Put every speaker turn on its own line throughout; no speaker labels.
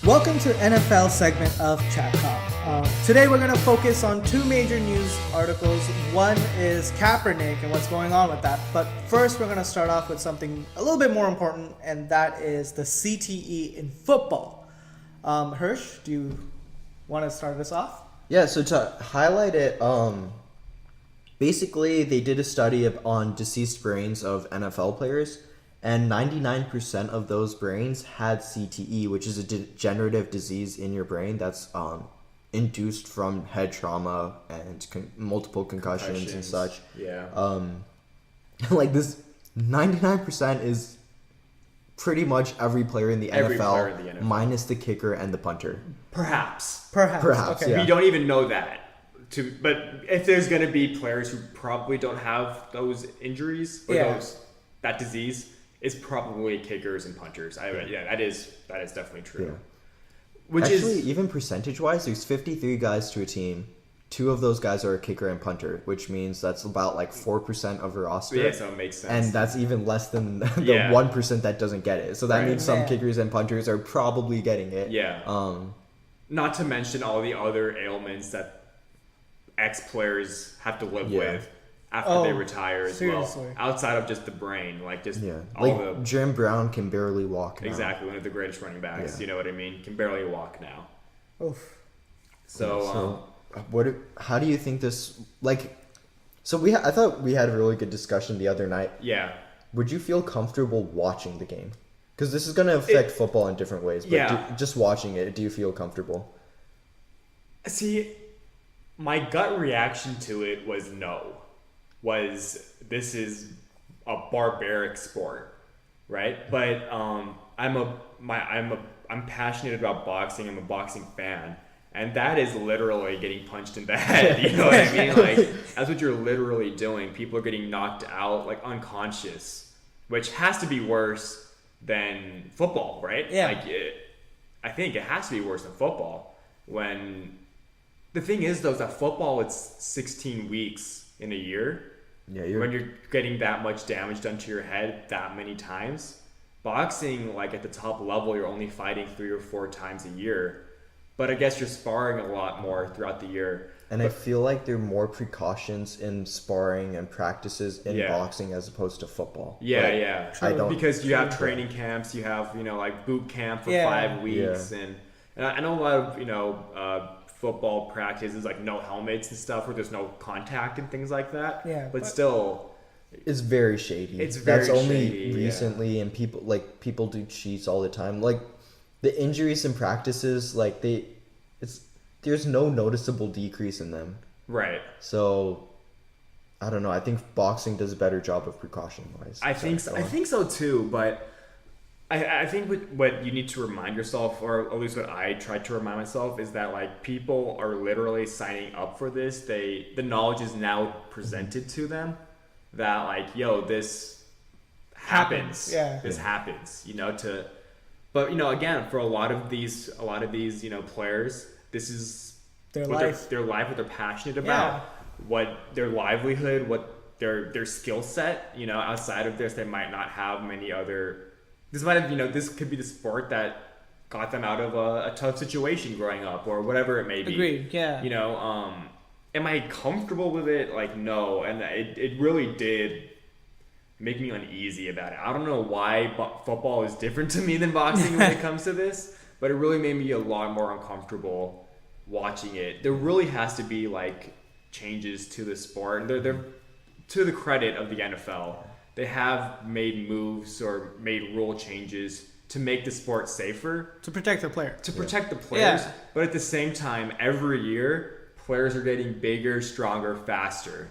Welcome to NFL segment of ChatCop. Today we're going to focus on two major news articles. One is Kaepernick and what's going on with that. But first we're going to start off with something a little bit more important, and that is the CTE in football. Hirsch, do you want to start us off?
Yeah, so to highlight it, basically they did a study on deceased brains of NFL players. And 99% of those brains had CTE, which is a degenerative disease in your brain that's induced from head trauma and multiple concussions and such.
Yeah.
Like this, 99% is pretty much every player in the NFL, minus the kicker and the punter.
Perhaps.
Okay.
Yeah.
We don't even know that. But if there's going to be players who probably don't have those injuries or that disease, it's probably kickers and punters. That is definitely true.
Yeah. Actually, even percentage-wise, there's 53 guys to a team. 2 of those guys are a kicker and punter, which means that's about like 4% of the roster.
Yeah, so it makes sense.
And that's even less than the 1% that doesn't get it. So that means some kickers and punters are probably getting it.
Yeah. Not to mention all the other ailments that ex-players have to live with after they retire as well, outside of just the brain,
Jim Brown can barely walk now.
Exactly, one of the greatest running backs. You know what I mean? Can barely walk now.
Oof.
How do you think this? I thought we had a really good discussion the other night.
Yeah.
Would you feel comfortable watching the game? Because this is going to affect football in different ways. But just watching it, do you feel comfortable?
See, my gut reaction to it was no. This is a barbaric sport, right? But I'm passionate about boxing. I'm a boxing fan, and that is literally getting punched in the head. You know what I mean? Like that's what you're literally doing. People are getting knocked out, like unconscious, which has to be worse than football, right?
Yeah.
I think it has to be worse than football. When the thing is, though, is that football, it's 16 weeks in a year.
Yeah,
when you're getting that much damage done to your head that many times. Boxing, like at the top level, you're only fighting 3 or 4 times a year. But I guess you're sparring a lot more throughout the year.
And I feel like there are more precautions in sparring and practices in boxing as opposed to football.
Yeah.
True.
Because you have training camps, you have, like boot camp for 5 weeks.
Yeah.
And I know a lot of, football practices like no helmets and stuff where there's no contact and things like that.
Yeah.
But still,
it's very shady. That's only recently, and people do cheats all the time. Like the injuries in practices, there's no noticeable decrease in them.
Right.
So I don't know. I think boxing does a better job of precaution wise.
I think so too, but I think what you need to remind yourself, or at least what I try to remind myself, is that like people are literally signing up for this. The knowledge is now presented to them that like, this happens.
Yeah.
This happens. But again, for a lot of these players, this is
their life.
Their life, what they're passionate about, what their livelihood, what their skill set. Outside of this, they might not have many other. This could be the sport that got them out of a tough situation growing up or whatever it may be.
Agreed, yeah.
Am I comfortable with it? Like, no. And it really did make me uneasy about it. I don't know why football is different to me than boxing when it comes to this, but it really made me a lot more uncomfortable watching it. There really has to be, like, changes to the sport. They're to the credit of the NFL. They have made moves or made rule changes to make the sport safer.
To protect the player.
To protect the players.
Yeah.
But at the same time, every year, players are getting bigger, stronger, faster.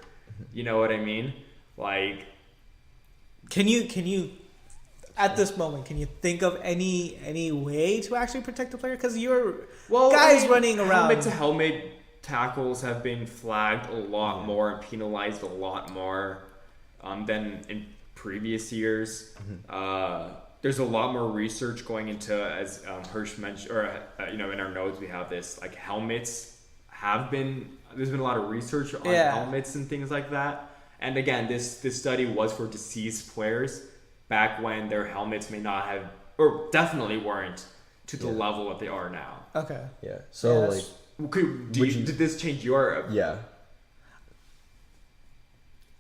You know what I mean? Like...
Can you at this moment, can you think of any way to actually protect the player? Because running around.
Helmet-to-helmet tackles have been flagged a lot more and penalized a lot more than in previous years. There's a lot more research going into, as Hirsch mentioned, or in our notes we have this, like helmets there's been a lot of research on helmets and things like that. And again, this study was for deceased players back when their helmets may not have, or definitely weren't to the level that they are now.
Okay.
Yeah. So
Yes.
Did this change your?
Yeah.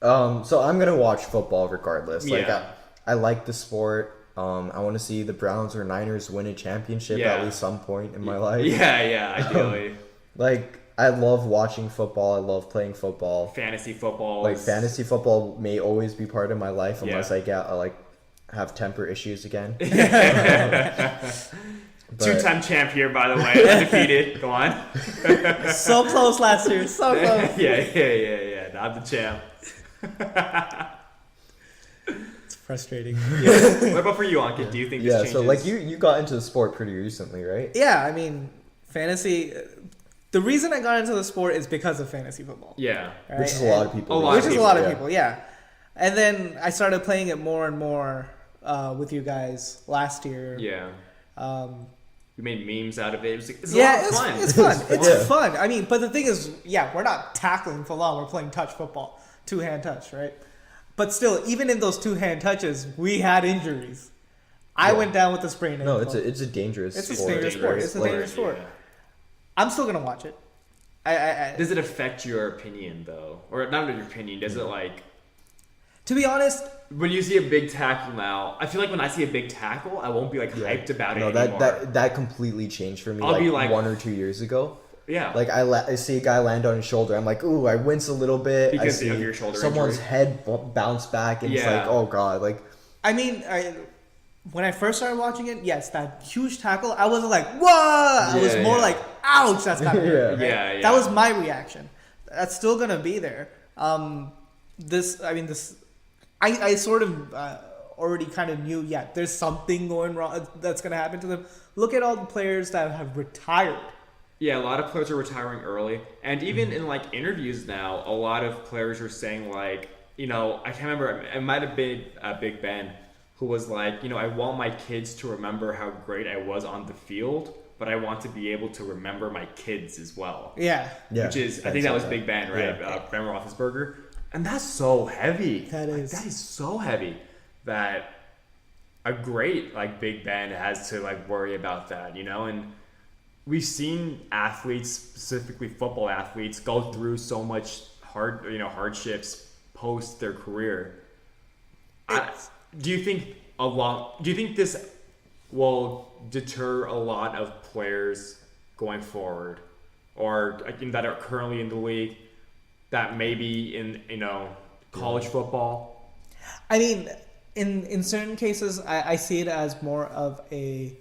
So I'm gonna watch football regardless. Like
Yeah.
I like the sport. I want to see the Browns or Niners win a championship at least some point in my life.
Yeah, ideally.
Like I love watching football. I love playing football.
Fantasy football.
Like fantasy football may always be part of my life unless
Yeah.
I get have temper issues again.
Two-time champ here, by the way, undefeated. Go on.
So close last year. So close.
Yeah. Not the champ.
It's frustrating.
Yeah. What about for you, Ankit? Do you think this changes?
So like you got into the sport pretty recently, right?
Yeah, I mean, fantasy. The reason I got into the sport is because of fantasy football.
Yeah.
Right?
Which is a lot of people.
Which is a lot of people, yeah. And then I started playing it more and more with you guys last year.
Yeah. We made memes out of it. It was it's fun.
It's fun. It's
Yeah.
fun. I mean, but the thing is, we're not tackling full on. We're playing touch football, 2-hand touch, right? But still, even in those 2-hand touches, we had injuries. I went down with a sprained ankle.
No, it's a dangerous
It's a
sport.
dangerous sport. It's a dangerous sport.
Yeah.
I'm still gonna watch it. I
Does it affect your opinion though, or not your opinion? Does it
to be honest,
when you see a big tackle now? I feel like when I see a big tackle, I won't be hyped about it anymore.
That completely changed for me.
I'll be like
1 or 2 years ago.
Yeah.
Like I see a guy land on his shoulder. I'm like, ooh, I wince a little bit.
Because
I see
of your shoulder
someone's
injury.
head bounce back, and it's like, oh god, like.
I mean, when I first started watching it, yes, that huge tackle, I wasn't like, whoa! I was more like, ouch, that's kind of hurt. Right?
Yeah.
That was my reaction. That's still gonna be there. I sort of already kind of knew, there's something going wrong that's gonna happen to them. Look at all the players that have retired.
Yeah, a lot of players are retiring early, and even in interviews now, a lot of players are saying I can't remember. It might have been Big Ben, who was like, I want my kids to remember how great I was on the field, but I want to be able to remember my kids as well.
Yeah.
Which is, I think that was Big Ben, right?
Yeah.
Ben Roethlisberger. And that's so heavy.
That is.
That is so heavy that a great Big Ben has to worry about that, And we've seen athletes, specifically football athletes, go through so much hardships post their career. Do you think this will deter a lot of players going forward, or that are currently in the league, that maybe in college football?
I mean, in certain cases, I see it as more of a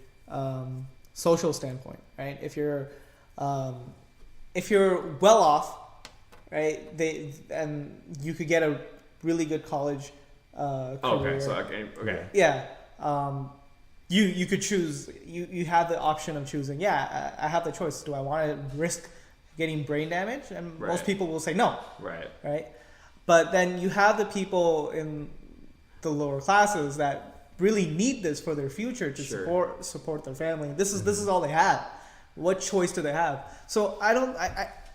social standpoint, right? If you're well off, right, and you could get a really good college career.
Okay.
Yeah. You could choose. You have the option of choosing. Yeah, I have the choice. Do I want to risk getting brain damage? And most people will say no. Right. But then you have the people in the lower classes that really need this for their future to support their family. This is all they have. What choice do they have? So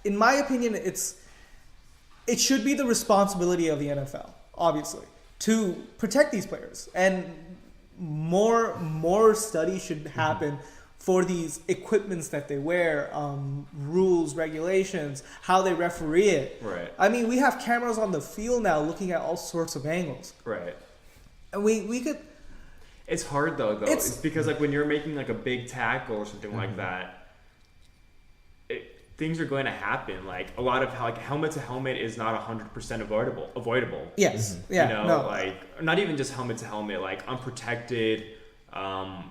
in my opinion, it should be the responsibility of the NFL, obviously, to protect these players, and more study should happen for these equipments that they wear, rules, regulations, how they referee it.
Right.
I mean, we have cameras on the field now looking at all sorts of angles.
Right.
And we could.
It's hard though. It's because when you're making a big tackle or something like that, things are going to happen. A lot of helmet to helmet is not 100% avoidable.
Yes. Yeah.
Not even just helmet to helmet, unprotected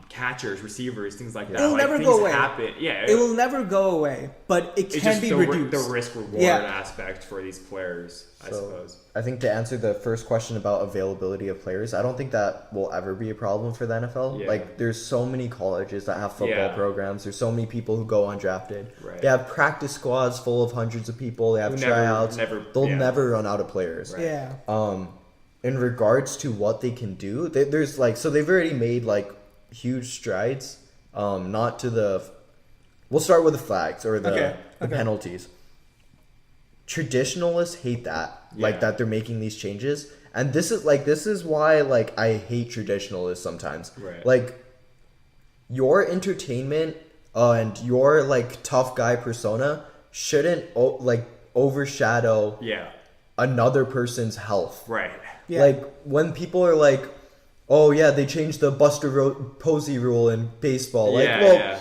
catchers, receivers, things like that.
It will never go away.
Happen. Yeah.
It will never go away, but it can be reduced.
The risk reward aspect for these players, I suppose.
I think to answer the first question about availability of players, I don't think that will ever be a problem for the NFL.
Yeah.
There's so many colleges that have football programs. There's so many people who go undrafted.
Right.
They have practice squads full of hundreds of people. They have tryouts. They'll never run out of players.
Right.
Yeah.
In regards to what they can do, there's so they've already made huge strides. Not to the. We'll start with the flags or the penalties. Traditionalists hate that, that they're making these changes, and this is why I hate traditionalists sometimes.
Right.
your entertainment and your like tough guy persona shouldn't overshadow another person's health.
Right.
Yeah.
Like when people are like, oh yeah, they changed the Posey rule in baseball. Like,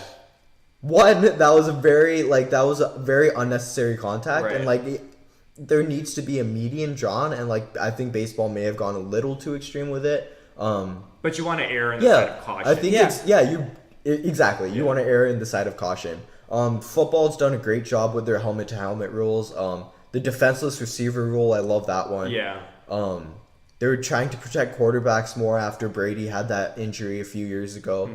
one, that was a very unnecessary contact, and like there needs to be a median drawn, and like I think baseball may have gone a little too extreme with it.
But you want to err on the side of caution.
I think exactly. You want to err in the side of caution. Football's done a great job with their helmet to helmet rules. The defenseless receiver rule, I love that one.
Yeah.
They were trying to protect quarterbacks more after Brady had that injury a few years ago.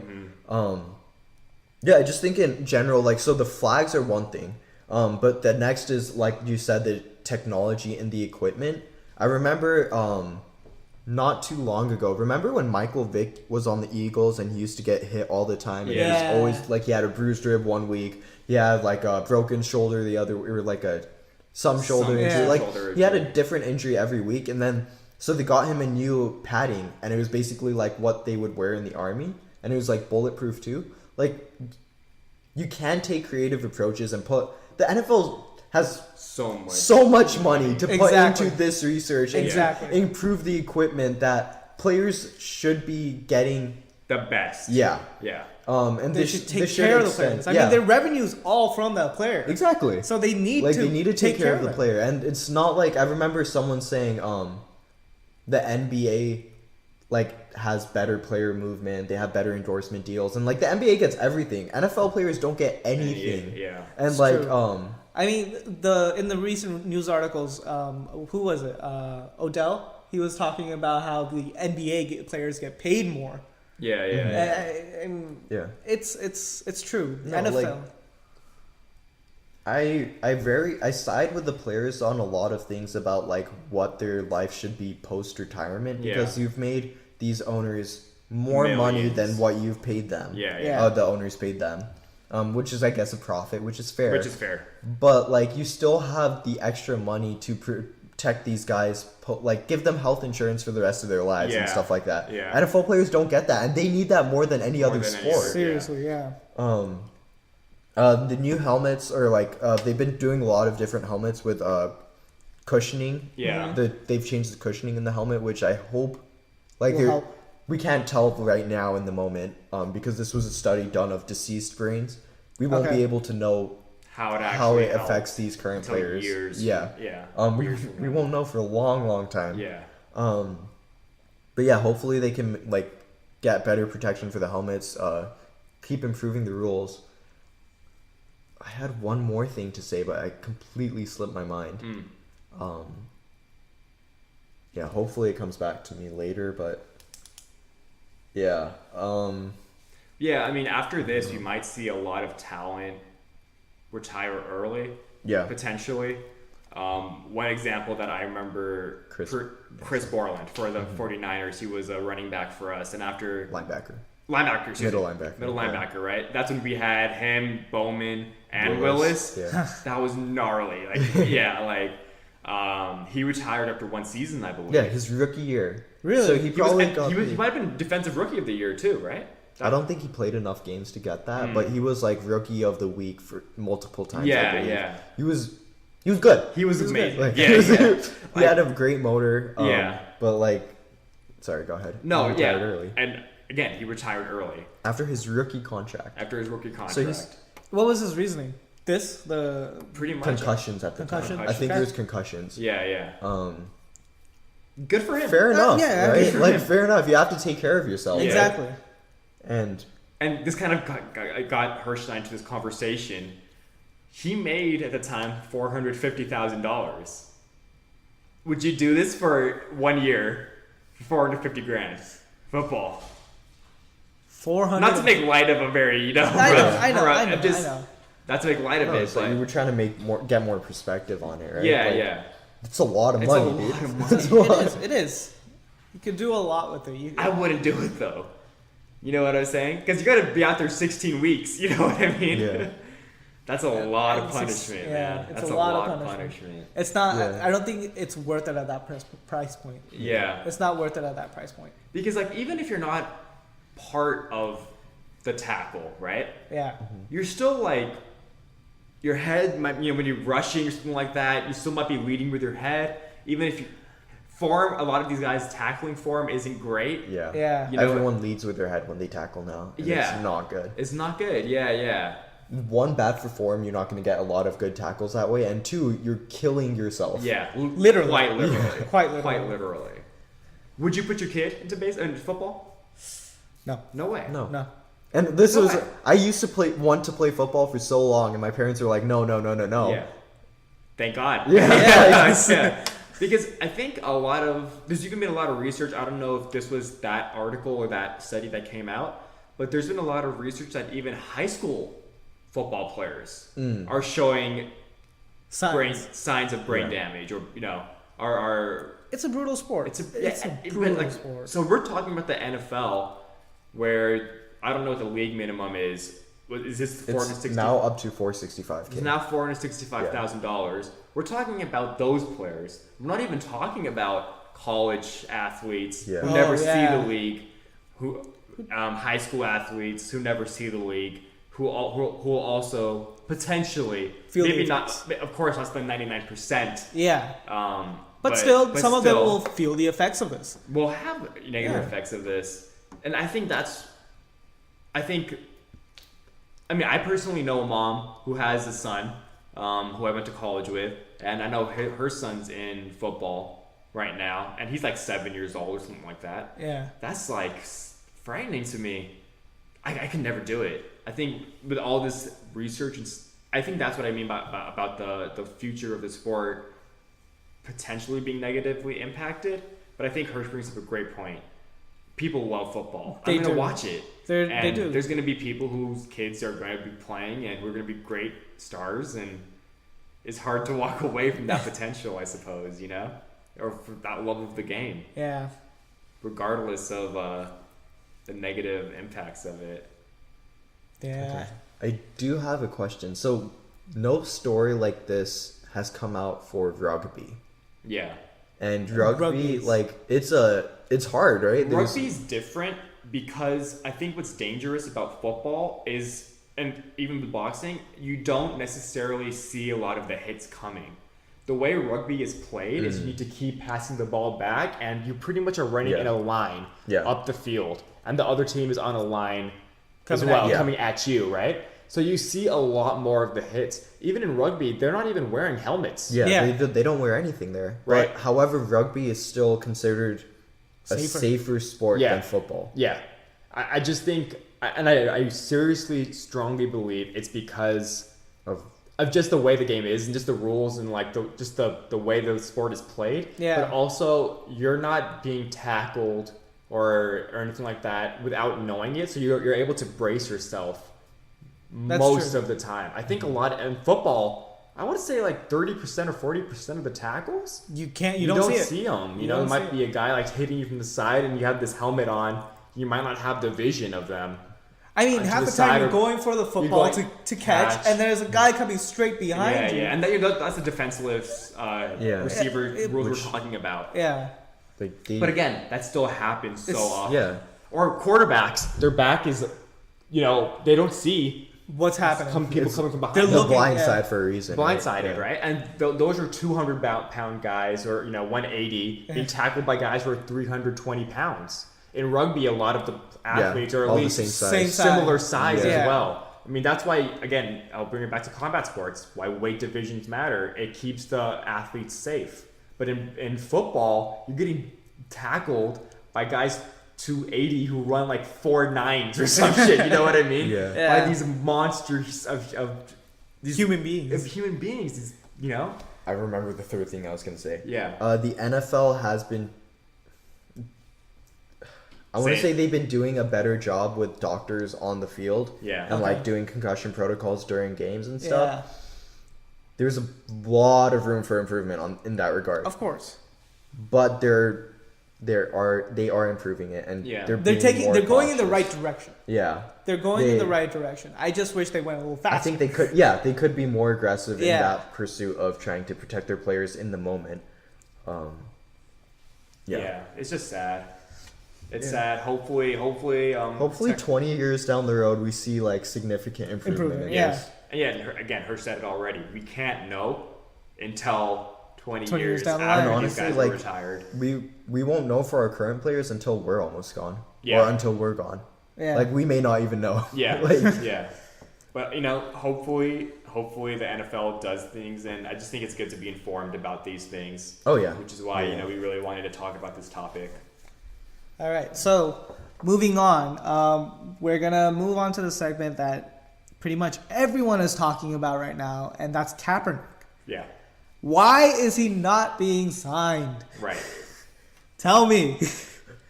I just think in general, like, so the flags are one thing, but the next is, like you said, the technology and the equipment. I remember not too long ago, remember when Michael Vick was on the Eagles and he used to get hit all the time? And he was always, like, he had a bruised rib one week, he had, like, a broken shoulder the other, or, like, some shoulder injury. Like, he had a different injury every week, and then, so they got him a new padding, and it was basically, like, what they would wear in the Army, and it was, like, bulletproof, too. Like, you can take creative approaches and put... The NFL has so much money to put into this research and improve the equipment that players should be getting...
The best.
Yeah.
And they should take care of the players. I mean, their revenue's all from the player.
Exactly.
So they need
to take care of the player. And it's not like... I remember someone saying the NBA... like has better player movement, they have better endorsement deals, and like the NBA gets everything. NFL players don't get anything. And
it's
like
true. I mean, in the recent news articles, who was it? Odell. He was talking about how the NBA players get paid more. It's true. No, NFL.
I side with the players on a lot of things about like what their life should be post retirement, because you've made these owners more money than what you've paid them. The owners paid them, which is, I guess, a profit, which is fair. But like, you still have the extra money to protect these guys, like give them health insurance for the rest of their lives and stuff like that. NFL players don't get that, and they need that more than any other sport.
Seriously,
the new helmets are like they've been doing a lot of different helmets with cushioning. They've changed the cushioning in the helmet, which I hope we can't tell right now in the moment because this was a study done of deceased brains. We won't be able to know how it affects these current players. We won't know for a long time. But yeah, hopefully they can like get better protection for the helmets, keep improving the rules. I had one more thing to say, but I completely slipped my mind. Hopefully it comes back to me later, but
I mean, after this, you might see a lot of talent retire early. Potentially. One example that I remember, Chris Borland for the 49ers. He was a running back for us, and after middle linebacker, right? That's when we had him, Bowman, and Willis. That was gnarly. Like, he retired after one season, I believe.
His rookie year.
Really?
So
he might have been defensive rookie of the year too, right?
I don't think he played enough games to get that, but he was like rookie of the week for multiple times. He was good.
He was amazing.
Like, he had a great motor. But like, sorry, go ahead.
No, he retired early. And again, he retired early
after his rookie contract.
So
what was his reasoning? Pretty much
concussions at the time. I think there's concussions.
Good for him.
Fair enough. Right? Like, fair enough. You have to take care of yourself.
Exactly.
And
this kind of got Hirsch into this conversation. He made at the time $450,000. Would you do this for 1 year for $450,000? Football.
400.
Not to make light of a very,
I know.
Not to make light of it.
So you were trying to get more perspective on it, right?
Yeah.
It's a lot of money, dude.
It is. You could do a lot with it.
I wouldn't do it though. You know what I'm saying? Because you got to be out there 16 weeks. You know what I mean?
Yeah.
That's a lot of punishment, man.
That's a lot of punishment. It's not. I don't think it's worth it at that price point.
Yeah.
It's not worth it at that price point.
Because like, even if you're not part of the tackle, right?
Yeah.
You're still like, your head might, when you're rushing or something like that, you still might be leading with your head. Even if form, a lot of these guys tackling form isn't great.
Yeah.
Yeah.
Everyone leads with their head when they tackle now. And
Yeah.
It's not good.
It's not good. Yeah.
One, bad for form. You're not going to get a lot of good tackles that way. And two, you're killing yourself.
Yeah.
Literally.
Quite literally.
Quite literally.
Would you put your kid into football?
No.
No way.
No.
And this
No
was,
way.
I used to want to play football for so long, and my parents were like, no.
Yeah. Thank God.
Yeah.
Because I think there's even been a lot of research. I don't know if this was that article or that study that came out, but there's been a lot of research that even high school football players are showing signs of brain damage, or are.
It's a brutal sport. It's a brutal sport.
So we're talking about the NFL, where I don't know what the league minimum is. Is this $460?
It's now up to $465K.
It's now $465,000. We're talking about those players. We're not even talking about college athletes who never see the league, who high school athletes who never see the league, who will also potentially maybe not, of course, less than 99%.
Yeah. But some of them will feel the effects of this.
Will have negative effects of this, and I mean, I personally know a mom who has a son who I went to college with, and I know her son's in football right now, and he's like 7 years old or something like that.
Yeah.
That's like frightening to me. I can never do it. I think with all this research, I think that's what I mean about the future of the sport potentially being negatively impacted. But I think Hirsch brings up a great point. People love football. I'm going to watch it.
They do.
There's going to be people whose kids are going to be playing and who are going to be great stars, and it's hard to walk away from that potential, I suppose, or for that love of the game.
Yeah.
Regardless of the negative impacts of it.
Yeah.
I do have a question. So, no story like this has come out for rugby.
Yeah.
And rugby, it's hard, right?
Rugby's different because I think what's dangerous about football is, and even with boxing, you don't necessarily see a lot of the hits coming. The way rugby is played is you need to keep passing the ball back, and you pretty much are running in a line up the field, and the other team is on a line coming at you, right? So you see a lot more of the hits. Even in rugby, they're not even wearing helmets.
They don't wear anything there.
Right.
But, however, rugby is still considered a safer sport than football.
Yeah. I just think, and I seriously, strongly believe it's because of just the way the game is and just the rules and the way the sport is played.
Yeah.
But also, you're not being tackled or anything like that without knowing it. So you're able to brace yourself most of the time. I think a lot in football, I want to say like 30% or 40% of the tackles,
you don't see
them. There might be a guy like hitting you from the side, and you have this helmet on. You might not have the vision of them.
I mean, half the time you're going for the football to catch, and there's a guy coming straight behind you.
Yeah, and that's the defenseless receiver rules we're talking about.
Yeah.
But again, that still happens so often.
Yeah.
Or quarterbacks, their back is, they don't see
what's happening.
People coming from behind.
They're looking blindside for a reason.
Blindsided, right? And those are 200-pound guys, or 180, being tackled by guys who are 320 pounds. In rugby, a lot of the athletes are at least similar size as well. I mean, that's why, again, I'll bring it back to combat sports, why weight divisions matter. It keeps the athletes safe. But in football, you're getting tackled by guys 280 who run like 4.9s or some shit. You know what I mean? By these monsters of these
human beings.
I remember the third thing I was going to say.
Yeah.
The NFL has been... I want to say they've been doing a better job with doctors on the field.
Yeah.
And doing concussion protocols during games and stuff. Yeah. There's a lot of room for improvement in that regard.
Of course.
But they are improving it, and they're
going in the right direction.
Yeah.
They're going in the right direction. I just wish they went a little faster.
I think they could be more aggressive in that pursuit of trying to protect their players in the moment.
Yeah, it's just sad. It's sad. Hopefully,
Hopefully, 20 years down the road, we see like significant improvement.
Improvement, yeah.
And yeah, and again, Hirsch said it already. We can't know until 20
20 years
years
down the
after
line.
these
Honestly,
guys
like,
are retired.
We won't know for our current players until we're almost gone.
Yeah.
Or until we're gone.
Yeah.
Like, we may not even know.
Yeah,
Like,
yeah. But, hopefully the NFL does things, and I just think it's good to be informed about these things.
Oh, yeah.
Which is why,
Yeah.
we really wanted to talk about this topic.
All right, so moving on, we're gonna move on to the segment that pretty much everyone is talking about right now, and that's Kaepernick.
Yeah,
Why is he not being signed?
right,
Tell me.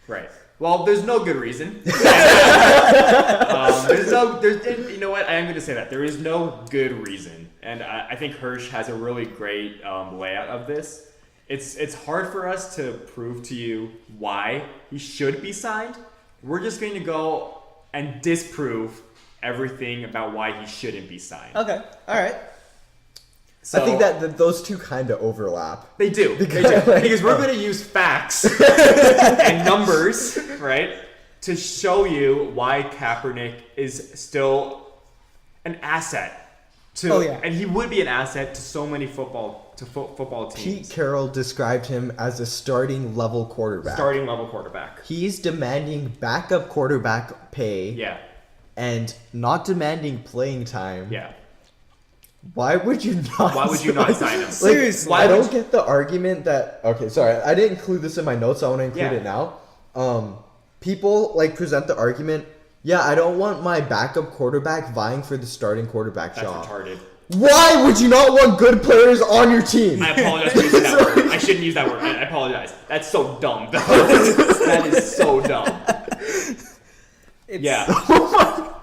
right. Well, there's no good reason. You know what? I am going to say that. There is no good reason. And I think Hirsch has a really great layout of this. It's hard for us to prove to you why he should be signed. We're just going to go and disprove everything about why he shouldn't be signed.
Okay, all right.
So,
I think that those two kind of overlap.
They do.
Because-
Because we're going to use facts and numbers, right, to show you why Kaepernick is still an asset.
Oh, yeah.
And he would be an asset to so many football teams.
Pete Carroll described him as a starting level quarterback.
Starting level quarterback.
He's demanding backup quarterback pay
Yeah.
and not demanding playing time.
Yeah.
Why would you not?
Why would you not sign him?
Seriously.
Why
I
would
don't get the argument that. Okay, sorry, I didn't include this in my notes. So I want to include
Yeah.
it now. People like present the argument. Yeah, I don't want my backup quarterback vying for the starting quarterback
That's
job.
retarded.
Why would you not want good players on your team?
I apologize for using that word. I shouldn't use that word. I apologize. That's so dumb. That is so dumb. Yeah.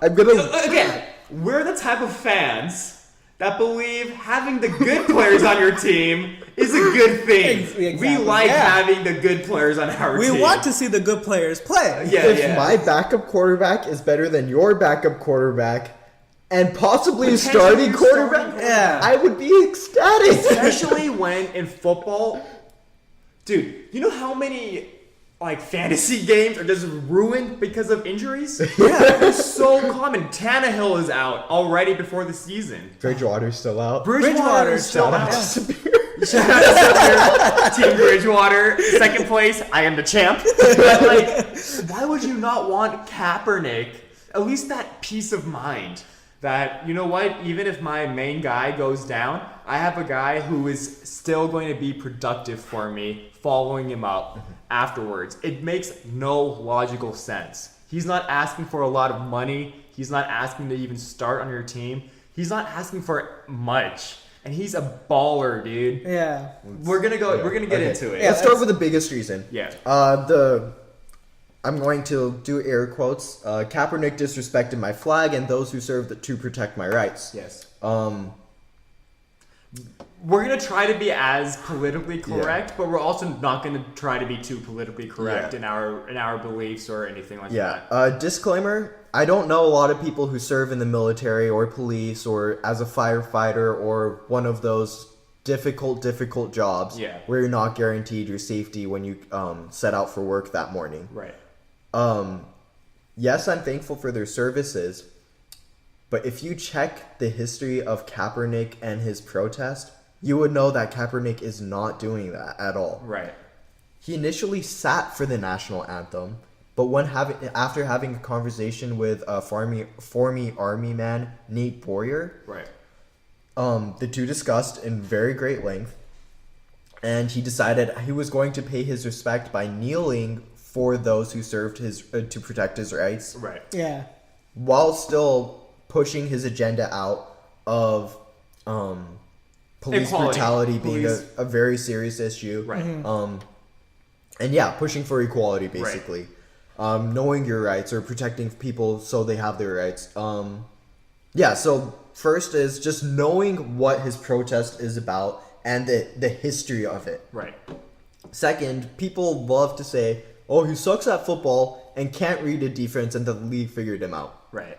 I'm gonna.
Again, we're the type of fans that believe having the good players on your team is a good thing.
Exactly,
We like
yeah.
having the good players on our
We
team.
want to see the good players play.
Yeah,
If
yeah.
my backup quarterback is better than your backup quarterback, and possibly a
Potentially
starting
a
quarterback,
starting
Yeah.
I would be ecstatic.
Especially when in football, dude, you know how many like fantasy games are just ruined because of injuries? Yeah, it's so common. Tannehill is out already before the season.
Bridgewater's still out.
Bridgewater's still
Shout
out.
out to Spear.
Shout out to Spear, Team Bridgewater, second place. I am the champ. But like, why would you not want Kaepernick? At least that peace of mind. That, you know what, even if my main guy goes down, I have a guy who is still going to be productive for me, following him up afterwards. It makes no logical sense. He's not asking for a lot of money. He's not asking to even start on your team. He's not asking for much. And he's a baller, dude.
Yeah.
We're gonna get into it.
Yeah.
Let's start with the biggest reason.
Yeah.
I'm going to do air quotes. Kaepernick disrespected my flag and those who served to protect my rights.
Yes.
Um,
We're gonna try to be as politically correct, but we're also not gonna try to be too politically correct in our beliefs or anything like
yeah.
that.
Disclaimer: I don't know a lot of people who serve in the military or police or as a firefighter or one of those difficult jobs where you're not guaranteed your safety when you set out for work that morning.
Right.
Yes, I'm thankful for their services, but if you check the history of Kaepernick and his protest, you would know that Kaepernick is not doing that at all.
Right.
He initially sat for the national anthem, but after having a conversation with former Army man Nate Boyer,
Right.
the two discussed in very great length, and he decided he was going to pay his respect by kneeling for those who served to protect his rights,
Right.
Yeah.
while still pushing his agenda out of police
Equality.
brutality being
Police-
a very serious issue.
Right.
And yeah, pushing for equality basically. Knowing your rights or protecting people so they have their rights. Yeah, so first is just knowing what his protest is about and the history of it.
Right.
Second, people love to say, oh, he sucks at football and can't read a defense and the league figured him out.
Right.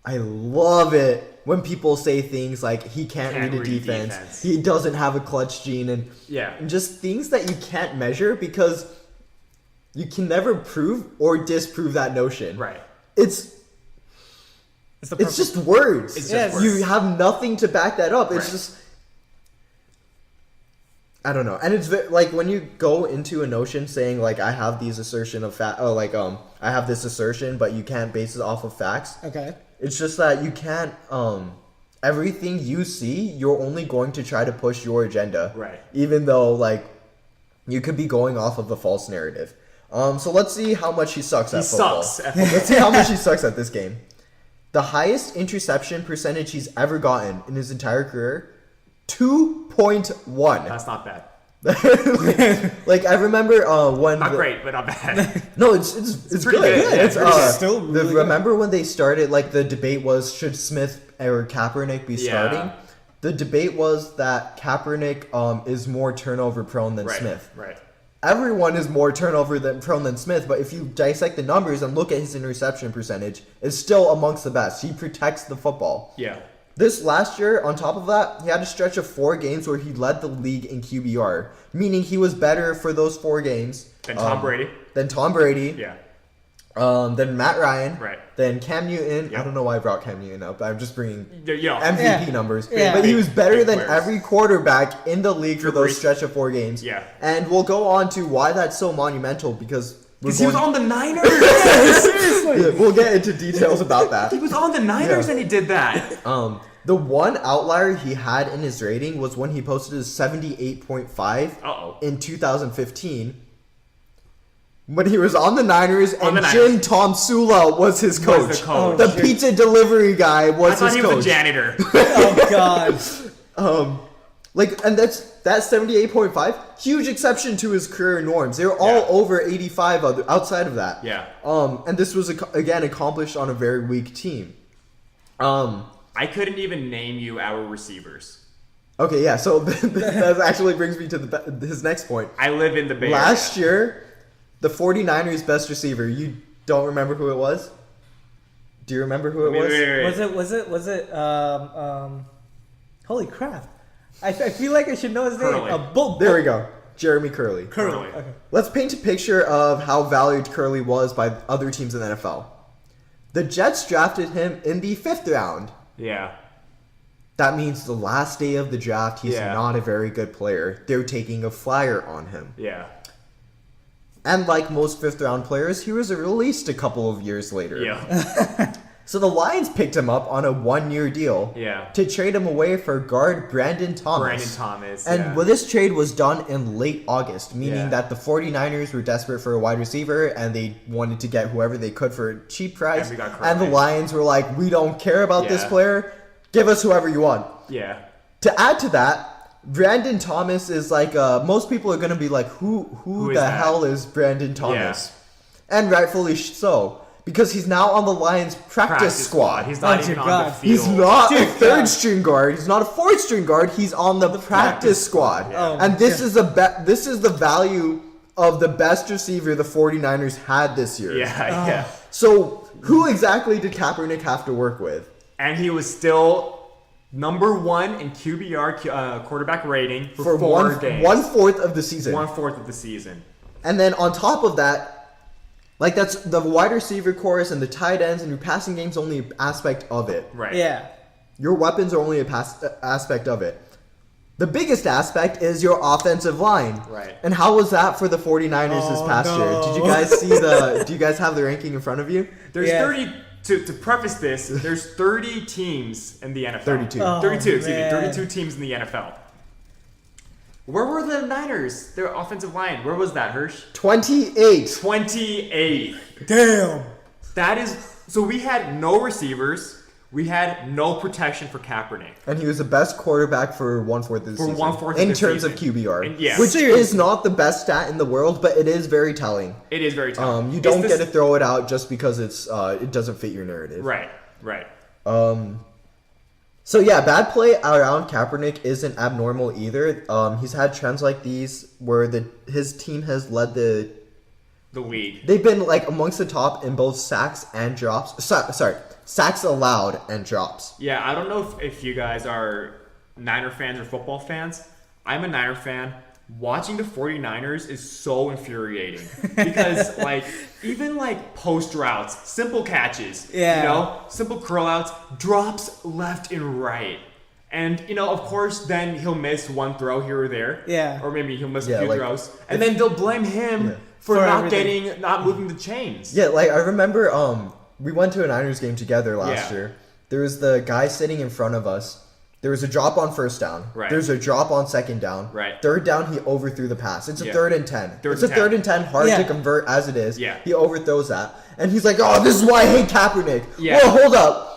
I love it when people say things like he can't read a defense, he doesn't have a clutch gene, and
Yeah.
just things that you can't measure because you can never prove or disprove that notion.
Right.
It's just words.
It's just words.
You have nothing to back that up. It's
Right.
just, I don't know. And it's like when you go into a notion saying like I have these assertion of fact, I have this assertion, but you can't base it off of facts.
Okay.
It's just that you can't. Everything you see, you're only going to try to push your agenda.
Right.
Even though like you could be going off of a false narrative. So let's see how much he sucks at football.
Sucks at football.
Let's see how much he sucks at this game. The highest interception percentage he's ever gotten in his entire career, 2.1.
That's not bad.
Like I remember when
Not great, but not bad.
no, it's
pretty
good.
good. Yeah,
It's
it's still really good.
remember when they started, like the debate was should Smith or Kaepernick be
Yeah.
starting? The debate was that Kaepernick is more turnover prone than
Right.
Smith.
Right.
Everyone is more turnover prone than Smith, but if you dissect the numbers and look at his interception percentage, it's still amongst the best. He protects the football.
Yeah.
This last year, on top of that, he had a stretch of 4 games where he led the league in QBR, meaning he was better for those 4 games
Then Tom Brady.
than Tom Brady,
Yeah.
then Matt Ryan,
Right.
then Cam Newton.
Yeah.
I don't know why I brought Cam Newton up, but I'm just bringing
You know,
MVP
Yeah.
numbers.
Yeah.
But he was better
Big
than
players.
every quarterback in the league for
Drew
those
Brees.
stretch of 4 games.
Yeah.
And we'll go on to why that's so monumental because
he was on the Niners.
yeah, we'll get into details about that.
He was on the Niners
Yeah.
and he did that.
The one outlier he had in his rating was when he posted his 78.5
Uh-oh.
in 2015 when he was on the Niners
On
and
the Niners.
Jim Tomsula was his coach.
Was the coach.
The
Oh, shit.
pizza delivery guy
I
was
thought
his
he
coach.
was a janitor.
Oh God.
And that 78.5, huge exception to his career norms. They were all
Yeah.
over 85 outside of that.
Yeah.
And this was again accomplished on a very weak team.
I couldn't even name you our receivers.
Okay, yeah. So that actually brings me to his next point.
I live in the Bay
Last
Area.
year, the 49ers' best receiver. You don't remember who it was? Do you remember who it was?
Wait.
Was it holy crap. I feel like I should know his name.
Curly.
There we go. Jeremy Curley.
Curly.
Curly.
Okay.
Let's paint a picture of how valued Curley was by other teams in the NFL. The Jets drafted him in the 5th round.
Yeah.
That means the last day of the draft, he's
Yeah.
not a very good player. They're taking a flyer on him.
Yeah.
And like most 5th round players, he was released a couple of years later.
Yeah.
So the Lions picked him up on a 1-year deal
Yeah.
to trade him away for guard Brandon Thomas.
Brandon Thomas.
And
yeah.
well, this trade was done in late August, meaning
Yeah.
that the 49ers were desperate for a wide receiver and they wanted to get whoever they could for a cheap price.
And we got
And the
Curly.
Lions were like, we don't care about this
Yeah.
player. Give us whoever you want.
Yeah.
To add to that, Brandon Thomas is like, most people are going to be like, who
Who is
the
that?
hell is Brandon Thomas? And rightfully so. Because he's now on the Lions practice squad.
He's not
Oh,
even
dear
on
God.
the field.
He's not
Dear
a
God.
3rd string guard. He's not a 4th string guard. He's on the practice squad.
Oh,
and this
yeah.
is this is the value of the best receiver the 49ers had this year.
Yeah. Yeah.
So who exactly did Kaepernick have to work with?
And he was still number 1 in QBR quarterback rating for 4 games.
1/4 of the season.
1/4 of the season.
And then on top of that, like that's the wide receiver chorus and the tight ends and your passing game's only an aspect of it.
Right.
Yeah.
Your weapons are only a aspect of it. The biggest aspect is your offensive line.
Right.
And how was that for the 49ers this
Oh,
past year?
no.
Did you guys see do you guys have the ranking in front of you?
There's
Yeah.
30 to preface this, there's 30 teams in the NFL.
32.
Oh,
32, excuse me.
man.
32 teams in the NFL. Where were the Niners? Their offensive line. Where was that, Hirsch?
28.
28.
Damn.
That is so we had no receivers. We had no protection for Kaepernick.
And he was the best quarterback for 1/4 of the
For
season.
1/4 of
in
the
terms
season.
of QBR.
And yeah.
Which
Seriously.
is not the best stat in the world, but it is very telling.
It is very tough.
You don't get to throw it out just because it doesn't fit your narrative.
Right, right.
So yeah, bad play around Kaepernick isn't abnormal either. He's had trends like these where his team has led
The league.
they've been like amongst the top in both sacks and drops. Sorry, sacks allowed and drops.
Yeah, I don't know if you guys are Niner fans or football fans. I'm a Niner fan. watching the 49ers is so infuriating because like even like post routes, simple catches, simple curl outs, drops left and right. And, of course, then he'll miss one throw here or there.
Yeah.
Or maybe he'll miss a few throws. And then they'll blame him for not moving the chains.
Yeah, like I remember we went to a Niners game together last year. There was the guy sitting in front of us. There was a drop on first down.
Right.
There's a drop on second down.
Right.
Third down, he overthrew the pass. It's a 3rd and 10. It's a 3rd and 10, hard to convert as it is.
Yeah.
He overthrows that. And he's like, oh, this is why I hate Kaepernick.
Yeah.
Whoa, hold up.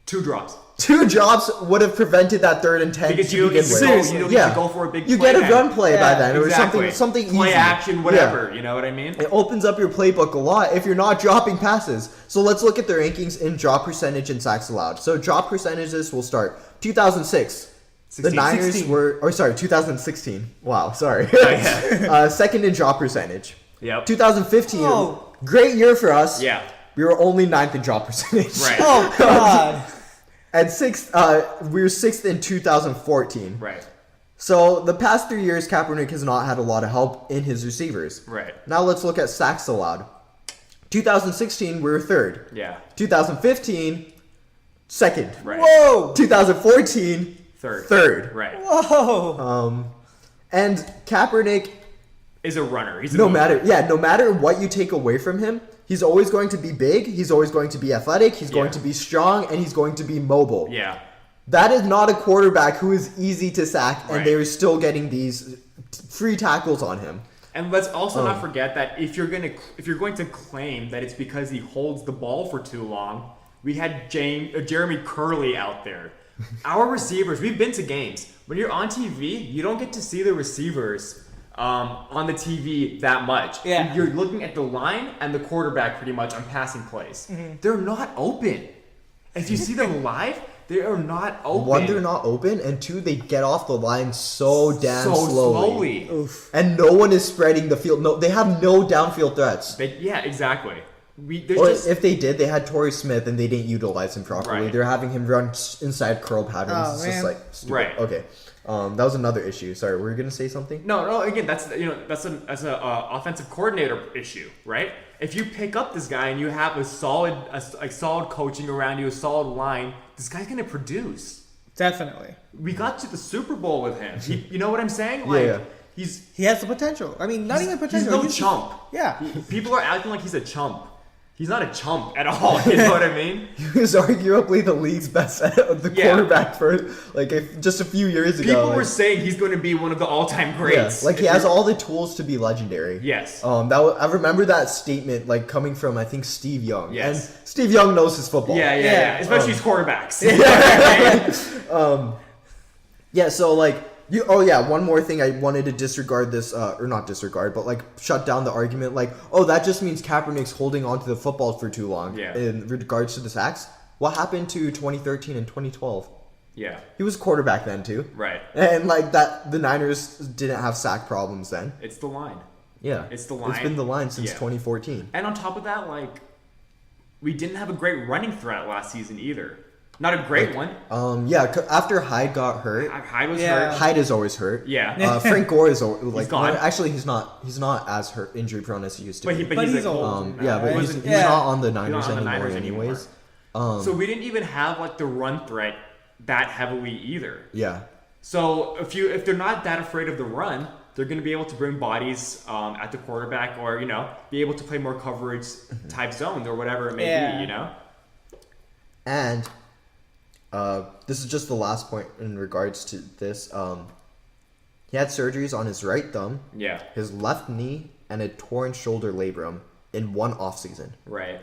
2 drops.
2 drops would have prevented that 3rd and 10
because
to begin with.
You don't need to go for a big
you
play
get a run play by then,
exactly.
or something
play
easy.
action, whatever. You know what I mean?
It opens up your playbook a lot if you're not dropping passes. So let's look at the rankings in drop percentage and sacks allowed. So drop percentages will start 2006. The Niners
16.
were, 2016. Wow, sorry.
Oh,
second in drop percentage.
Yep.
2015, great year for us.
Yeah.
We were only 9th in drop percentage.
Right.
Oh, God.
And we were 6th in 2014.
Right.
So the past 3 years, Kaepernick has not had a lot of help in his receivers.
Right.
Now let's look at sacks allowed. 2016, we were 3rd.
Yeah.
2015, 2nd.
Right.
Whoa.
2014,
3rd.
3rd.
Right.
Whoa.
And Kaepernick,
is a runner. He's a
no matter what you take away from him, he's always going to be big, he's always going to be athletic, he's going to be strong, and he's going to be mobile.
Yeah.
That is not a quarterback who is easy to sack, and
Right.
they're still getting these free tackles on him.
And let's also not forget that if you're going to claim that it's because he holds the ball for too long, we had Jeremy Curley out there. Our receivers, we've been to games. When you're on TV, you don't get to see the receivers on the TV that much.
Yeah.
You're looking at the line and the quarterback pretty much on passing plays.
Mm-hmm.
They're not open. If you see them live, they are not open.
One, they're not open, and 2, they get off the line so damn slowly.
Oof.
And no one is spreading the field. No, they have no downfield threats.
Yeah, exactly.
If they did, they had Torrey Smith and they didn't utilize him properly.
Right.
They're having him run inside curl patterns.
Oh,
It's
man.
just like stupid.
Right.
Okay. That was another issue. Sorry, were you gonna say something?
No. Again, that's an offensive coordinator issue, right? If you pick up this guy and you have a solid coaching around you, a solid line, this guy's gonna produce.
Definitely.
We got to the Super Bowl with him. You know what I'm saying?
Yeah.
He
has the potential. I mean, not even potential.
He's no chump.
Yeah.
People are acting like he's a chump. He's not a chump at all. You know what I mean?
He was arguably the league's best quarterback for just a few years ago.
People were saying he's going to be one of the all-time greats.
Yeah, he has all the tools to be legendary.
Yes.
I remember that statement coming from I think Steve Young.
Yes.
And Steve Young knows his football.
Yeah. Especially his quarterbacks.
Yeah. So one more thing I wanted to disregard this, or not disregard, but shut down the argument. That just means Kaepernick's holding on to the football for too long.
Yeah.
In regards to the sacks, what happened to 2013 and 2012?
Yeah.
He was quarterback then too.
Right.
And the Niners didn't have sack problems then.
It's the line.
Yeah.
It's the line.
It's been the line since 2014.
And on top of that, we didn't have a great running threat last season either. Not a great one.
After Hyde got hurt.
Hyde was hurt.
Hyde is always hurt.
Yeah.
Frank Gore is
He's gone.
Actually, he's not as hurt, injury prone as he used to be.
But he's
old.
But he's not on the Niners anymore.
So we didn't even have the run threat that heavily either.
Yeah.
So if they're not that afraid of the run, they're going to be able to bring bodies at the quarterback, or be able to play more coverage type zones or whatever it may be.
And this is just the last point in regards to this. He had surgeries on his right thumb, his left knee, and a torn shoulder labrum in one offseason.
Right.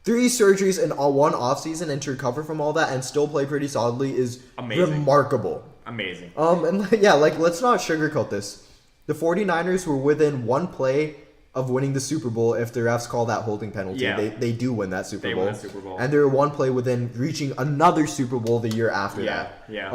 3 surgeries in one offseason, and to recover from all that and still play pretty solidly is
amazing.
Remarkable.
Amazing.
Let's not sugarcoat this. The 49ers were within one play of winning the Super Bowl if the refs call that holding penalty.
Yeah.
They do win that Super Bowl.
Win the Super Bowl.
And they were one play within reaching another Super Bowl the year after that.
Yeah.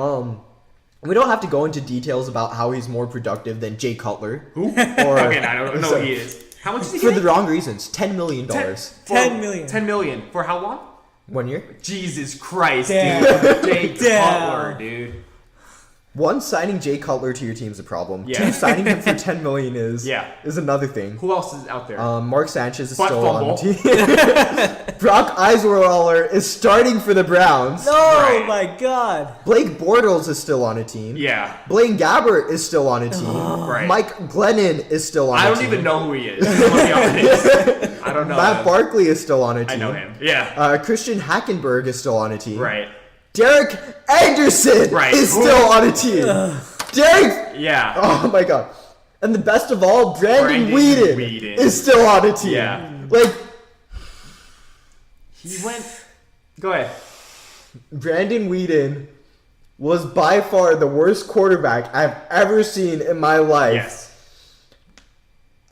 We don't have to go into details about how he's more productive than Jay Cutler.
Who? Okay, I don't know who he is. How much is he
For the wrong reasons. $10 million.
10 million.
10 million. For how long?
1 year.
Jesus Christ,
Damn.
dude. Jay Cutler, dude.
one, signing Jay Cutler to your team is a problem.
Yeah.
Two, signing him for $10 million is another thing.
Who else is out there?
Mark Sanchez is
Butt
still
fumble.
on the team. Brock Osweiler is starting for the Browns.
No,
Right.
my God.
Blake Bortles is still on a team.
Yeah.
Blaine Gabbert is still on a team.
Right.
Mike Glennon is still on a team.
I don't even know who he is. I'm gonna be honest. I don't know.
Matt
him.
Barkley is still on a team.
I know him. Yeah.
Christian Hackenberg is still on a team.
Right.
Derek Anderson
Right.
is still on a team. Derek.
Yeah.
Oh my God. And the best of all, Brandon
Brandon
Weeden is still on a team.
Yeah.
Like,
He went. Go ahead.
Brandon Weeden was by far the worst quarterback I've ever seen in my life.
Yes.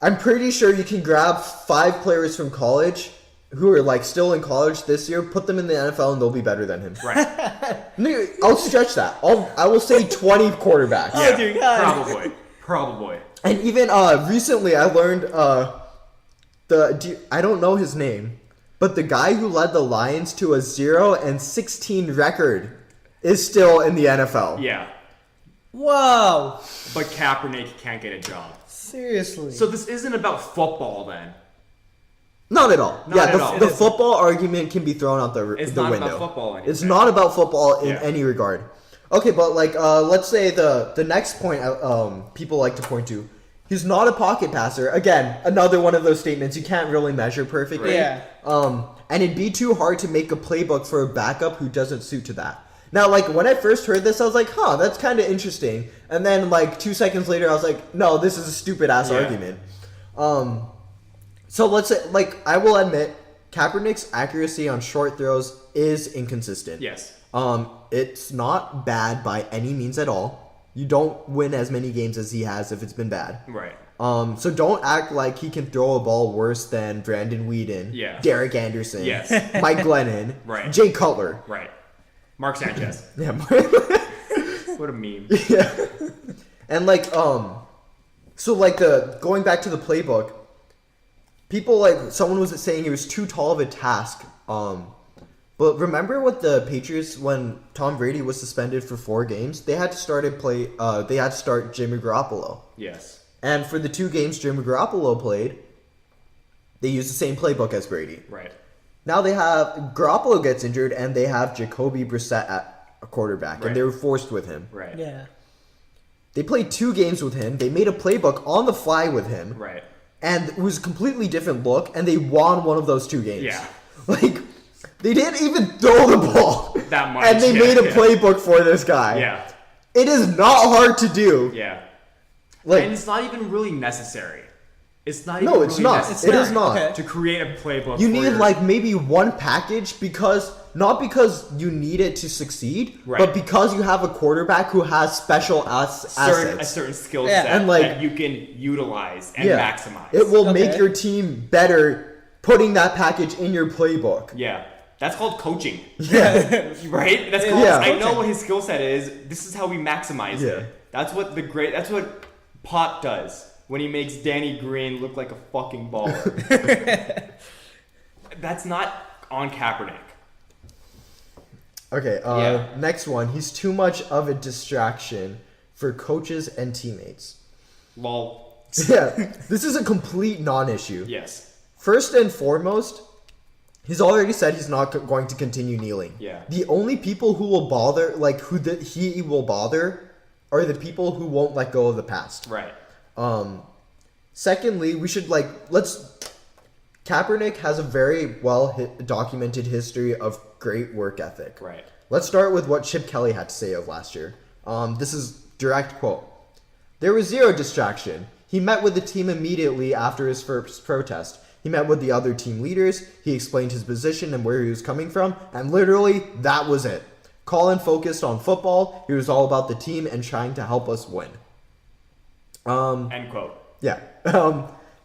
I'm pretty sure you can grab 5 players from college who are like still in college this year, put them in the NFL, and they'll be better than him.
Right.
No, I'll stretch that. I will say 20 quarterbacks.
Oh, dear God.
Probably.
And even recently, I learned I don't know his name, but the guy who led the Lions to a 0-16 record is still in the NFL.
Yeah.
Wow.
But Kaepernick can't get a job.
Seriously.
So this isn't about football then.
Not at all.
Not at all.
The football argument can be thrown out the
It's
the
not
window.
about football anymore.
It's not about football in
Yeah.
any regard. Okay, but like let's say the next point people like to point to, he's not a pocket passer. Again, another one of those statements you can't really measure perfectly.
Yeah.
And it'd be too hard to make a playbook for a backup who doesn't suit to that. Now, like, when I first heard this, I was like, huh, that's kind of interesting. And then, like, 2 seconds later, I was like, no, this is a stupid-ass argument. So let's say, like, I will admit, Kaepernick's accuracy on short throws is inconsistent.
Yes.
It's not bad by any means at all. You don't win as many games as he has if it's been bad.
Right.
So don't act like he can throw a ball worse than Brandon Weeden,
Yeah.
Derek Anderson,
Yes.
Mike Glennon,
Right.
Jay Cutler.
Right. Mark Sanchez.
Yeah.
What a meme.
Yeah. And like so like going back to the playbook, people like someone was saying it was too tall of a task. But remember what the Patriots, when Tom Brady was suspended for 4 games, they had to start Jimmy Garoppolo.
Yes.
And for the 2 games Jimmy Garoppolo played, they used the same playbook as Brady.
Right.
Now they have Garoppolo gets injured and they have Jacoby Brissett at a quarterback,
Right.
and they were forced with him.
Right.
Yeah.
They played 2 games with him. They made a playbook on the fly with him.
Right.
And it was a completely different look, and they won one of those 2 games.
Yeah.
Like, they didn't even throw the ball.
That much,
And they
yeah,
made a
yeah.
playbook for this guy.
Yeah.
It is not hard to do.
Yeah.
Like,
And it's not even really necessary. It's not even
no,
really
it's not.
necessary
It is not.
Okay.
to create a playbook.
You
for
need
your-
like maybe one package not because you need it to succeed,
Right.
but because you have a quarterback who has special
a
assets.
certain skill
Yeah,
set
and, like-
that you can utilize and maximize.
It will make
Okay.
your team better putting that package in your playbook.
Yeah. That's called coaching.
Yeah.
Right? That's called
Yeah.
I know what his skill set is. This is how we maximize
Yeah.
it. That's what Pot does when he makes Danny Green look like a fucking baller. That's not on Kaepernick.
Okay,
Yeah.
next one. He's too much of a distraction for coaches and teammates.
Lol.
Yeah, this is a complete non-issue.
Yes.
First and foremost, he's already said he's not going to continue kneeling.
Yeah.
The only people who will bother, he will bother, are the people who won't let go of the past.
Right.
Secondly, we should Kaepernick has a very documented history of great work ethic.
Right.
Let's start with what Chip Kelly had to say of last year. This is direct quote. There was zero distraction. He met with the team immediately after his first protest. He met with the other team leaders. He explained his position and where he was coming from. And literally, that was it. Colin focused on football. He was all about the team and trying to help us win.
End quote.
Yeah.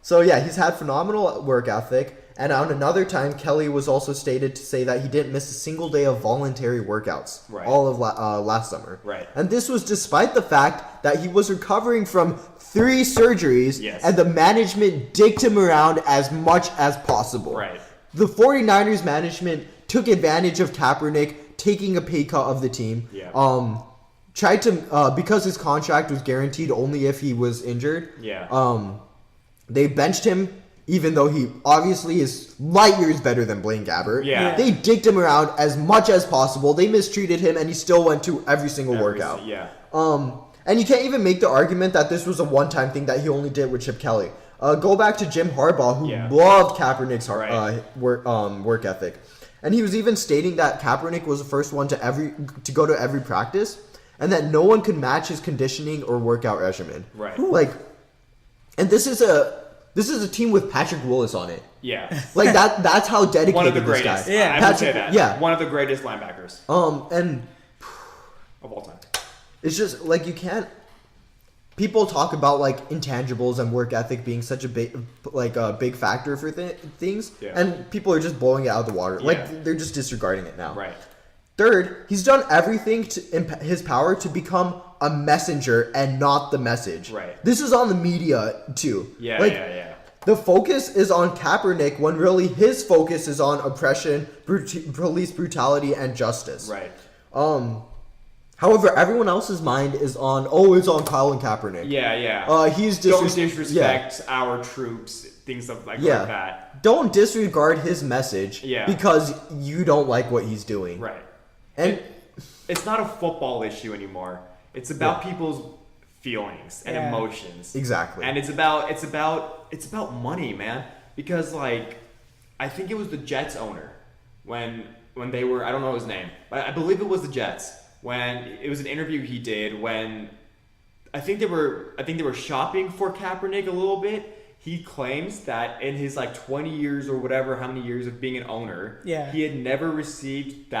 So yeah, he's had phenomenal work ethic. And on another time, Kelly was also stated to say that he didn't miss a single day of voluntary workouts
Right.
all of last summer.
Right.
And this was despite the fact that he was recovering from 3 surgeries,
Yes.
and the management dicked him around as much as possible.
Right.
The 49ers management took advantage of Kaepernick taking a pay cut of the team.
Yeah.
tried to because his contract was guaranteed only if he was injured.
Yeah.
They benched him even though he obviously is light years better than Blaine Gabbert.
Yeah.
They dicked him around as much as possible. They mistreated him, and he still went to every single workout.
Yeah.
And you can't even make the argument that this was a one-time thing that he only did with Chip Kelly. Go back to Jim Harbaugh, who loved Kaepernick's work ethic. And he was even stating that Kaepernick was the first one to go to every practice, and that no one could match his conditioning or workout regimen.
Right.
Like, and this is a team with Patrick Willis on it.
Yeah.
Like that's how dedicated
One of the
this
greatest.
guy.
Yeah.
I would say that.
Yeah.
One of the greatest linebackers
And
of all time.
it's just like you can't. People talk about like intangibles and work ethic being such a big factor for things, and people are just blowing it out of the water.
Yeah.
Like they're just disregarding it now.
Right.
Third, he's done everything in his power to become a messenger and not the message.
Right.
This is on the media too.
Yeah.
Like,
Yeah.
the focus is on Kaepernick when really his focus is on oppression, police brutality, and justice.
Right.
However, everyone else's mind is on, it's on Colin Kaepernick.
Yeah.
He's
Don't disrespect our troops. Things like that.
Don't disregard his message because you don't like what he's doing.
Right.
And
it's not a football issue anymore. It's about people's feelings and emotions.
Exactly.
And it's about money, man. Because like I think it was the Jets owner when they were, I don't know his name, but I believe it was the Jets, when it was an interview he did when I think they were shopping for Kaepernick a little bit. He claims that in his like 20 years or whatever, how many years of being an owner, he had never received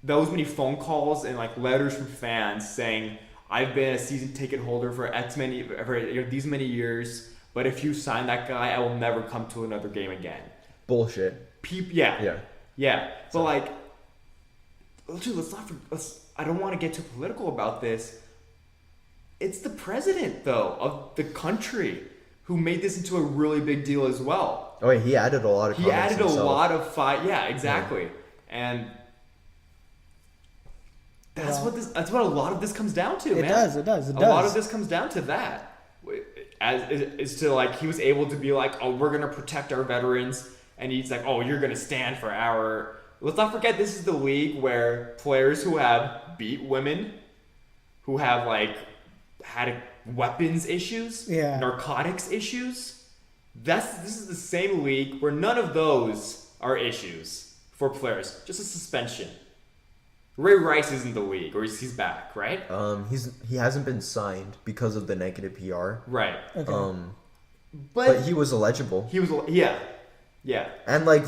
those many phone calls and like letters from fans saying, I've been a season ticket holder for these many years, but if you sign that guy, I will never come to another game again.
Bullshit.
Yeah. But like, dude, I don't want to get too political about this. It's the president, though, of the country who made this into a really big deal as well.
Oh, yeah, he added a lot of comments
He added
himself.
a lot of fight. Yeah, exactly. Yeah. And that's what a lot of this comes down to, man.
It does.
A lot of this comes down to that. Is to like, he was able to be like, we're going to protect our veterans. And he's like, you're going to stand for our... Let's not forget, this is the league where players who have beat women, who have like had weapons issues, narcotics issues. This is the same league where none of those are issues for players. Just a suspension. Ray Rice is in the league, or he's back, right?
He hasn't been signed because of the negative PR.
Right.
Okay.
But he was eligible.
Yeah.
And like,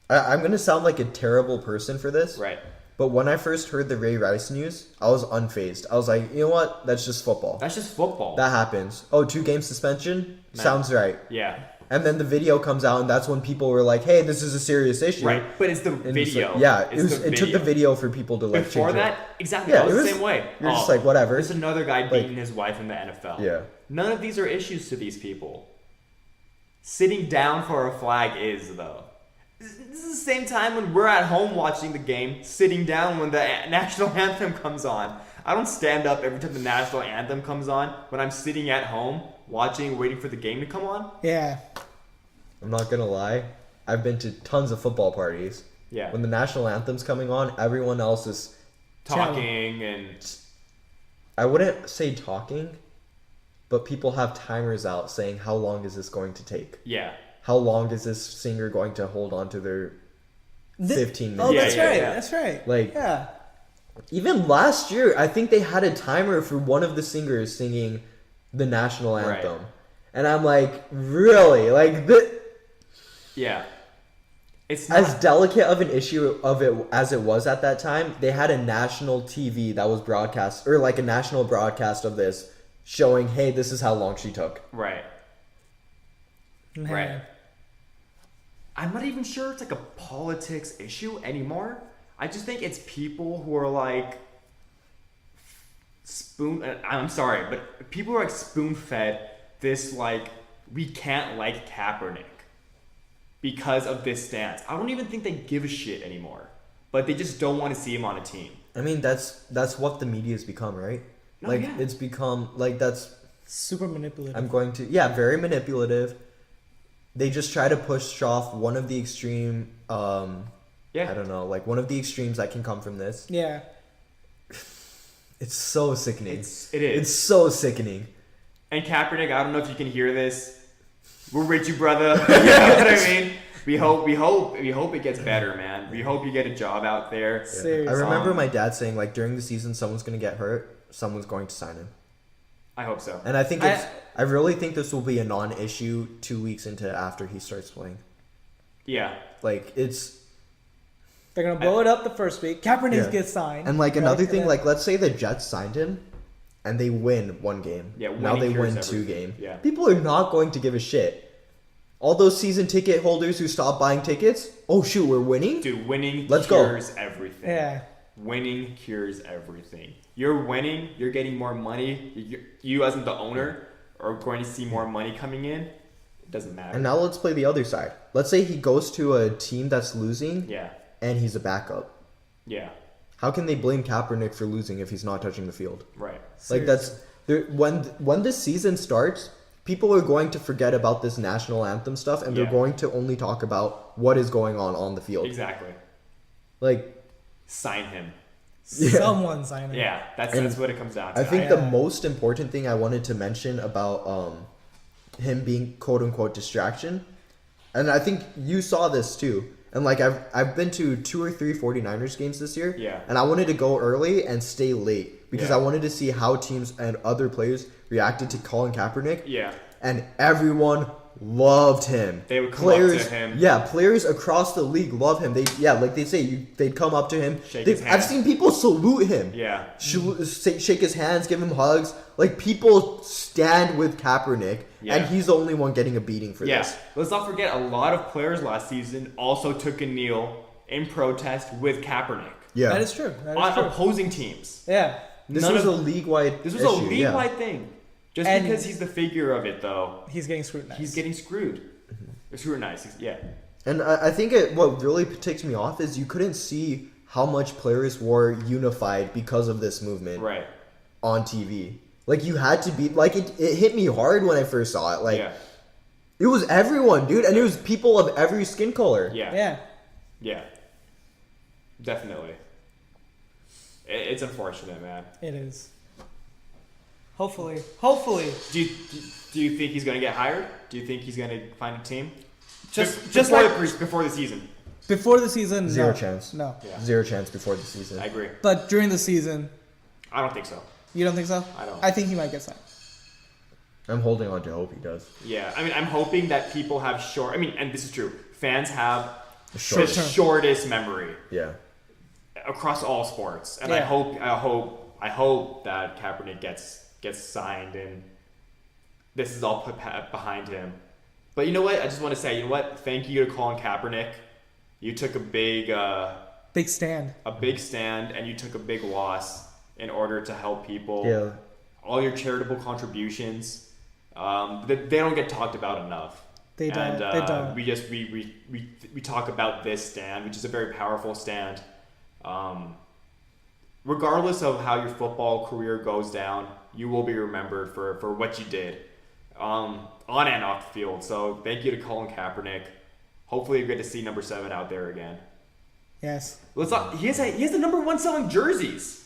I'm gonna sound like a terrible person for this.
Right.
But when I first heard the Ray Rice news, I was unfazed. I was like, you know what? That's just football. That happens. 2-game suspension? Sounds right.
Yeah.
And then the video comes out, and that's when people were like, hey, this is a serious issue.
Right. But it's the video.
Like, it took the video for people to like
Before
change
that,
it.
exactly. Yeah, it was the same way.
You're just like, whatever.
There's another guy beating his wife in the NFL.
Yeah.
None of these are issues to these people. Sitting down for a flag is, though. This is the same time when we're at home watching the game, sitting down when the national anthem comes on. I don't stand up every time the national anthem comes on when I'm sitting at home watching, waiting for the game to come on.
Yeah.
I'm not gonna lie. I've been to tons of football parties.
Yeah.
When the national anthem's coming on, everyone else is
talking and...
I wouldn't say talking, but people have timers out saying how long is this going to take.
Yeah.
How long is this singer going to hold on to their 15 minutes?
Oh, that's right.
Like, even last year, I think they had a timer for one of the singers singing the national anthem. Right. And I'm like, really? Like,
yeah. It's not...
as delicate of an issue of it as it was at that time, they had a national TV that was broadcast, or like a national broadcast of this, showing, hey, this is how long she took.
Right.
Man.
Right. I'm not even sure it's like a politics issue anymore. I just think it's people who are like I'm sorry, but people are like spoon-fed this like, we can't like Kaepernick because of this stance. I don't even think they give a shit anymore. but they just don't want to see him on a team.
I mean, that's what the media's become, right?
No,
like
yeah.
it's become like that's.
Super manipulative.
I'm going to very manipulative. They just try to push off one of the extreme. I don't know, like one of the extremes that can come from this.
Yeah.
It's so sickening.
It is.
It's so sickening.
And Kaepernick, I don't know if you can hear this. We're with you, brother. You know what I mean? We hope it gets better, man. We hope you get a job out there.
Yeah.
Seriously.
I remember my dad saying like during the season someone's gonna get hurt, someone's going to sign him.
I hope so.
And I think I really think this will be a non-issue 2 weeks into after he starts playing.
Yeah.
Like it's.
They're gonna blow it up the first week. Kaepernick gets signed.
And like another thing,
then,
like let's say the Jets signed him, and they win one game.
Yeah.
Now they win
cures
2
everything.
games.
Yeah.
People are not going to give a shit. All those season ticket holders who stopped buying tickets. Oh shoot, we're winning.
Dude, winning
Let's go.
cures everything.
Yeah.
Winning cures everything. You're winning. You're getting more money. You as the owner are going to see more money coming in. It doesn't matter.
And now let's play the other side. Let's say he goes to a team that's losing.
Yeah.
And he's a backup.
Yeah.
How can they blame Kaepernick for losing if he's not touching the field?
Right.
Like that's when this season starts, people are going to forget about this national anthem stuff, and they're going to only talk about what is going on the field.
Exactly.
Like,
sign him.
Someone sign him.
Yeah, that's what it comes down to.
I think the most important thing I wanted to mention about him being quote unquote distraction, and I think you saw this too. And like I've been to 2 or 3 49ers games this year.
Yeah.
And I wanted to go early and stay late because
Yeah.
I wanted to see how teams and other players reacted to Colin Kaepernick.
Yeah.
And everyone loved him.
They would come up to him.
Yeah, players across the league love him. Like they say, they'd come up to him.
Shake his hand.
I've seen people salute him.
Yeah.
Shake his hands, give him hugs. Like people stand with Kaepernick, and he's the only one getting a beating for this.
Let's not forget, a lot of players last season also took a kneel in protest with Kaepernick.
Yeah,
That is true. That is
On
true.
opposing teams.
Yeah.
This was a league-wide.
This was a league-wide thing. Just
And-
because he's the figure of it, though,
He's getting scrutinized.
he's getting screwed. Scrutinized. Yeah.
And I think what really ticks me off is you couldn't see how much players were unified because of this movement
Right.
on TV. Like you had to be like it hit me hard when I first saw it. Like it was everyone, dude, and it was people of every skin color.
Yeah.
Yeah.
Yeah. Definitely. It's unfortunate, man.
It is. Hopefully.
Do you think he's gonna get hired? Do you think he's gonna find a team?
Just
before the season.
Before the season,
Zero
no.
chance.
No.
Yeah.
Zero chance before the season.
I agree.
But during the season,
I don't think so.
you don't think so?
I don't.
I think he might get signed.
I'm holding on to hope he does.
Yeah, I mean, I'm hoping that people have and this is true. Fans have the
Short-term.
shortest memory
Yeah.
across all sports, and
Yeah.
I hope that Kaepernick gets signed and this is all put behind him. But you know what? I just want to say, you know what? Thank you to Colin Kaepernick. You took a big
stand.
and you took a big loss in order to help people.
Yeah.
All your charitable contributions, they don't get talked about enough.
They don't.
And,
They don't.
We talk about this stand, which is a very powerful stand. Regardless of how your football career goes down, you will be remembered for what you did on and off the field. So thank you to Colin Kaepernick. Hopefully you get to see number 7 out there again.
Yes.
He has the number 1 selling jerseys.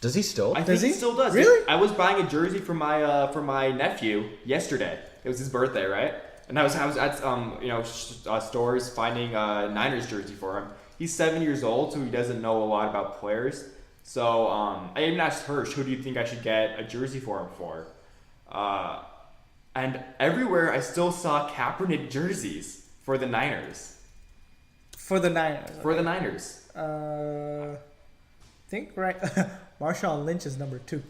Does he still?
I think
Does
he
he?
still does.
Really?
I was buying a jersey for my nephew yesterday. It was his birthday, right? And I was at stores finding a Niners jersey for him. He's 7 years old, so he doesn't know a lot about players. So I even asked Hirsch, who do you think I should get a jersey for him for? And everywhere I still saw Kaepernick jerseys for the Niners.
For the Niners.
For the Niners.
I think right. Marshawn Lynch is number 2.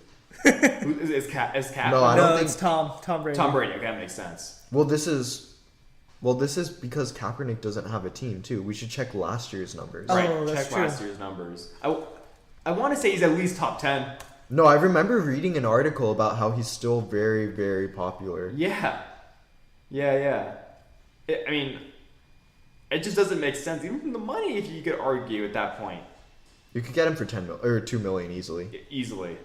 Is Cap?
No, I don't think
it's Tom Brady.
Tom Brady. Okay, that makes sense.
Well, this is because Kaepernick doesn't have a team too. We should check last year's numbers.
Oh,
Right.
that's
Check
true.
last year's numbers. I want to say he's at least top 10.
No, I remember reading an article about how he's still very, very popular.
Yeah. I mean, it just doesn't make sense. Even from the money, if you could argue at that point.
You could get him for 10 mil or 2 million easily.
Easily.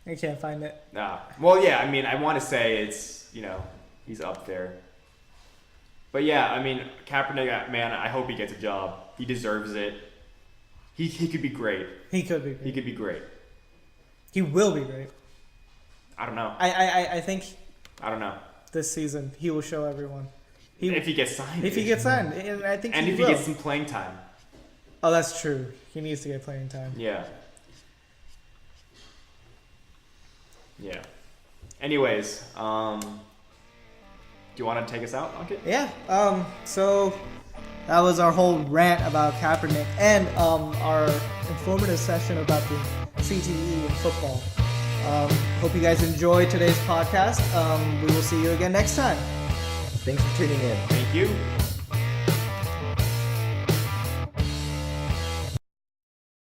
I can't find it.
Nah. Well, yeah. I mean, I want to say it's he's up there. But yeah, I mean, Kaepernick, man, I hope he gets a job. He deserves it. He could be great.
He could be great.
He could be great.
He will be great.
I don't know.
I think
I don't know.
this season he will show everyone.
If he gets signed.
If he gets signed, and I think
and
he
if
will.
he gets some playing time.
Oh, that's true. He needs to get playing time.
Yeah. Yeah. Anyways, do you want to take us out, Ankit?
Yeah. So that was our whole rant about Kaepernick and our informative session about the CTE in football. Hope you guys enjoyed today's podcast. We will see you again next time.
Thanks for tuning in.
Thank you.